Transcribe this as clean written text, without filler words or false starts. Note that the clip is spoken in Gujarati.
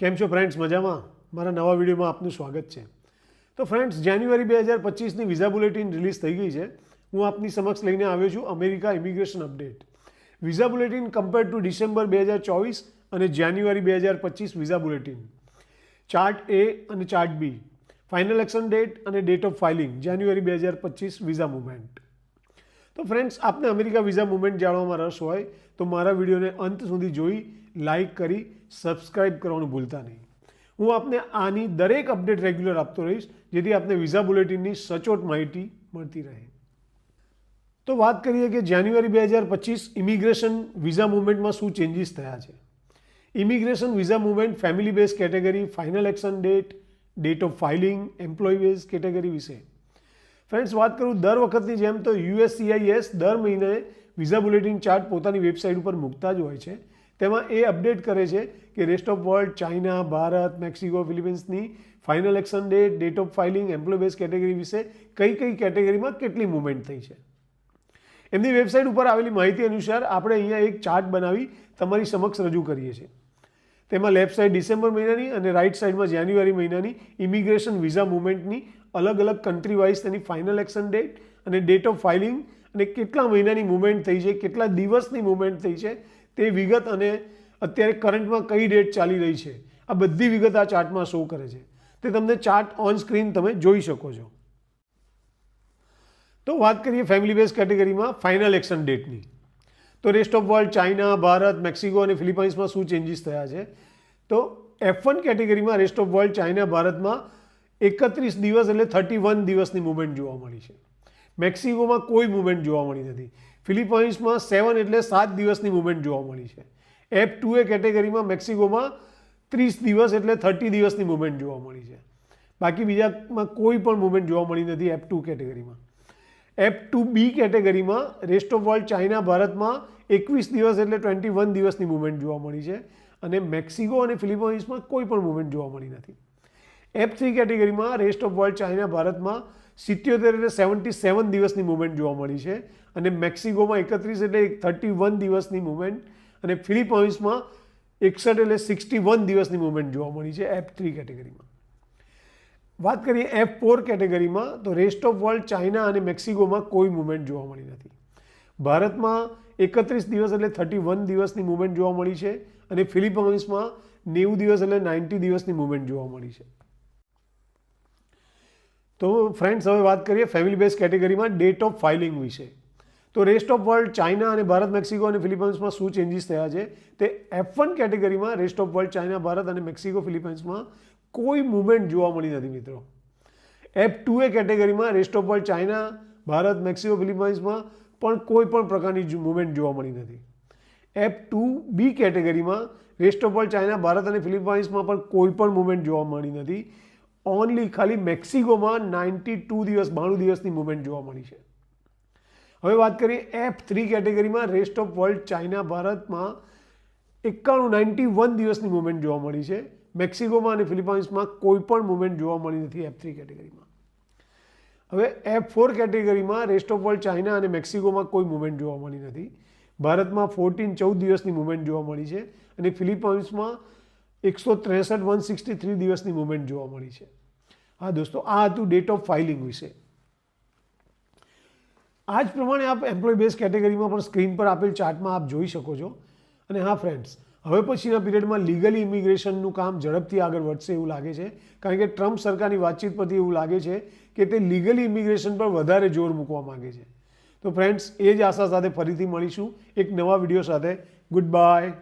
કેમ છો ફ્રેન્ડ્સ? મજામાં? મારા નવા વિડીયોમાં આપનું સ્વાગત છે. તો ફ્રેન્ડ્સ, જાન્યુઆરી 2025ની વિઝા બુલેટિન રિલીઝ થઈ ગઈ છે. હું આપની સમક્ષ લઈને આવ્યો છું America immigration update. Visa bulletin compare to December 2024 અને જાન્યુઆરી 2025 વિઝા બુલેટિન. ચાર્ટ એ અને ચાર્ટ બી. ફાઇનલ એક્શન ડેટ અને date of filing January 2025 visa movement. તો ફ્રેન્ડ્સ, આપને અમેરિકા વિઝા મુવમેન્ટ જાણવામાં રસ હોય તો મારા વિડીયોને અંત સુધી જોઈ લાઇક કરી સબસ્ક્રાઇબ કરવાનું ભૂલતા નહીં. હું આપને આની દરેક અપડેટ રેગ્યુલર આપતો રહીશ, જેથી આપને વિઝા બુલેટિનની સચોટ માહિતી મળતી રહે. તો વાત કરીએ કે જાન્યુઆરી 2025 ઇમિગ્રેશન વિઝા મુવમેન્ટમાં શું ચેન્જીસ થયા છે. Immigration visa movement family base category, final action date, date of filing, employ base category વિશે. ફ્રેન્ડ્સ, વાત કરું દર વખતની જેમ તો USCIS દર મહિને વિઝા બુલેટિન ચાર્ટ પોતાની વેબસાઇટ ઉપર મૂકતા જ હોય છે. તેમાં એ અપડેટ કરે છે કે rest of world, China, Bharat, Mexico, ફિલિપિન્સની final action date, date of filing, employ base category વિશે કઈ કઈ કેટેગરીમાં કેટલી મુવમેન્ટ થઈ છે. એમની વેબસાઇટ ઉપર આવેલી માહિતી અનુસાર આપણે અહીંયા એક ચાર્ટ બનાવી તમારી સમક્ષ રજૂ કરીએ છીએ. તેમાં લેફ્ટ સાઈડ ડિસેમ્બર મહિનાની અને રાઇટ સાઈડમાં જાન્યુઆરી મહિનાની ઇમિગ્રેશન વિઝા મુવમેન્ટની અલગ અલગ કન્ટ્રી વાઇઝ તેની ફાઇનલ એક્શન ડેટ અને ડેટ ઓફ ફાઇલિંગ અને કેટલા મહિનાની મુવમેન્ટ થઈ છે, કેટલા દિવસની મુવમેન્ટ થઈ છે તે વિગત અને અત્યારે કરંટમાં કઈ ડેટ ચાલી રહી છે, આ બધી વિગત આ ચાર્ટમાં શો કરે છે. તે તમને ચાર્ટ ઓન સ્ક્રીન તમે જોઈ શકો છો. તો વાત કરીએ ફેમિલી બેઝ કેટેગરીમાં ફાઇનલ એક્શન ડેટની. તો rest of world, China, Bharat, Mexico અને ફિલિપાઇન્સમાં શું ચેન્જીસ થયા છે. તો F1 કેટેગરીમાં રેસ્ટ ઓફ વર્લ્ડ, ચાઇના, ભારતમાં 31 દિવસ એટલે 31 દિવસની મુવમેન્ટ જોવા મળી છે. મેક્સિકોમાં કોઈ મુવમેન્ટ જોવા મળી નથી. ફિલિપાઇન્સમાં 7 એટલે 7 દિવસની મુવમેન્ટ જોવા મળી છે. F2A કેટેગરીમાં મેક્સિકોમાં 30 દિવસ એટલે 30 દિવસની મુવમેન્ટ જોવા મળી છે. બાકી બીજામાં કોઈ પણ મુવમેન્ટ જોવા મળી નથી F2 કેટેગરીમાં. F2B કેટેગરીમાં રેસ્ટ ઓફ વર્લ્ડ, ચાઇના, ભારતમાં 21 દિવસ એટલે 21 દિવસની મુવમેન્ટ જોવા મળી છે અને મેક્સિકો અને ફિલિપાઇન્સમાં કોઈ પણ મુવમેન્ટ જોવા મળી નથી. F3 કેટેગરીમાં રેસ્ટ ઓફ વર્લ્ડ, ચાઇના, ભારતમાં 77 એટલે 77 દિવસની મુવમેન્ટ જોવા મળી છે અને મેક્સિકોમાં 31 એટલે 31 દિવસની મુવમેન્ટ અને ફિલિપાઇન્સમાં 61 એટલે 61 દિવસની મુવમેન્ટ જોવા મળી છે F3 કેટેગરીમાં. વાત કરીએ F4 કેટેગરીમાં તો રેસ્ટ ઓફ વર્લ્ડ, ચાઇના અને મેક્સિકોમાં કોઈ મુવમેન્ટ જોવા મળી નથી. ભારતમાં 31 દિવસ એટલે 31 દિવસની મુવમેન્ટ જોવા મળી છે અને ફિલિપાઇન્સમાં 90 દિવસ એટલે 90 દિવસની મુવમેન્ટ જોવા મળી છે. તો ફ્રેન્ડ્સ, હવે વાત કરીએ ફેમિલી બેઝ કેટેગરીમાં ડેટ ઓફ ફાઇલિંગ વિશે. તો રેસ્ટ ઓફ વર્લ્ડ, ચાઇના અને ભારત, મેક્સિકો અને ફિલિપાઇન્સમાં શું ચેન્જીસ થયા છે. તે F1 કેટેગરીમાં rest of world, China, Bharat અને મેક્સિકો, ફિલિપાઇન્સમાં કોઈ મુવમેન્ટ જોવા મળી નથી મિત્રો. F2A કેટેગરીમાં rest of world, China, Bharat, Mexico, ફિલિપાઇન્સમાં પણ કોઈ પણ પ્રકારની મુવમેન્ટ જોવા મળી નથી. F2B કેટેગરીમાં rest of world, China, Bharat અને ફિલિપાઇન્સમાં પણ કોઈ પણ મુવમેન્ટ જોવા મળી નથી. ઓનલી ખાલી મેક્સિકોમાં 92 દિવસ 92 દિવસની મુવમેન્ટ જોવા મળી છે. હવે વાત કરીએ F3 કેટેગરીમાં રેસ્ટ ઓફ વર્લ્ડ, ચાઇના, ભારતમાં 91 દિવસની મુવમેન્ટ જોવા મળી છે. મેક્સિકોમાં અને ફિલિપાઇન્સમાં કોઈ પણ મુવમેન્ટ જોવા મળી નથી F3 કેટેગરીમાં. હવે F4 કેટેગરીમાં રેસ્ટ ઓફ વર્લ્ડ, ચાઇના અને મેક્સિકોમાં કોઈ મુવમેન્ટ જોવા મળી નથી. ભારતમાં 14 દિવસની મુવમેન્ટ જોવા મળી છે અને ફિલિપાઇન્સમાં 163 દિવસની મુવમેન્ટ જોવા મળી છે. હા દોસ્તો, આ હતું ડેટ ઓફ ફાઇલિંગ વિશે. આ જ પ્રમાણે આપ એમ્પ્લોય બેઝ કેટેગરીમાં પણ સ્ક્રીન પર આપેલ ચાર્ટમાં આપ જોઈ શકો છો. અને હા ફ્રેન્ડ્સ, હવે પછીના પીરિયડમાં લીગલી ઇમિગ્રેશનનું કામ ઝડપથી આગળ વધશે એવું લાગે છે, કારણ કે ટ્રમ્પ સરકારની વાતચીત પરથી એવું લાગે છે કે તે લીગલી ઇમિગ્રેશન પર વધારે જોર મૂકવા માંગે છે. તો ફ્રેન્ડ્સ, એ જ આશા સાથે ફરીથી મળીશું એક નવા વિડીયો સાથે. Good bye.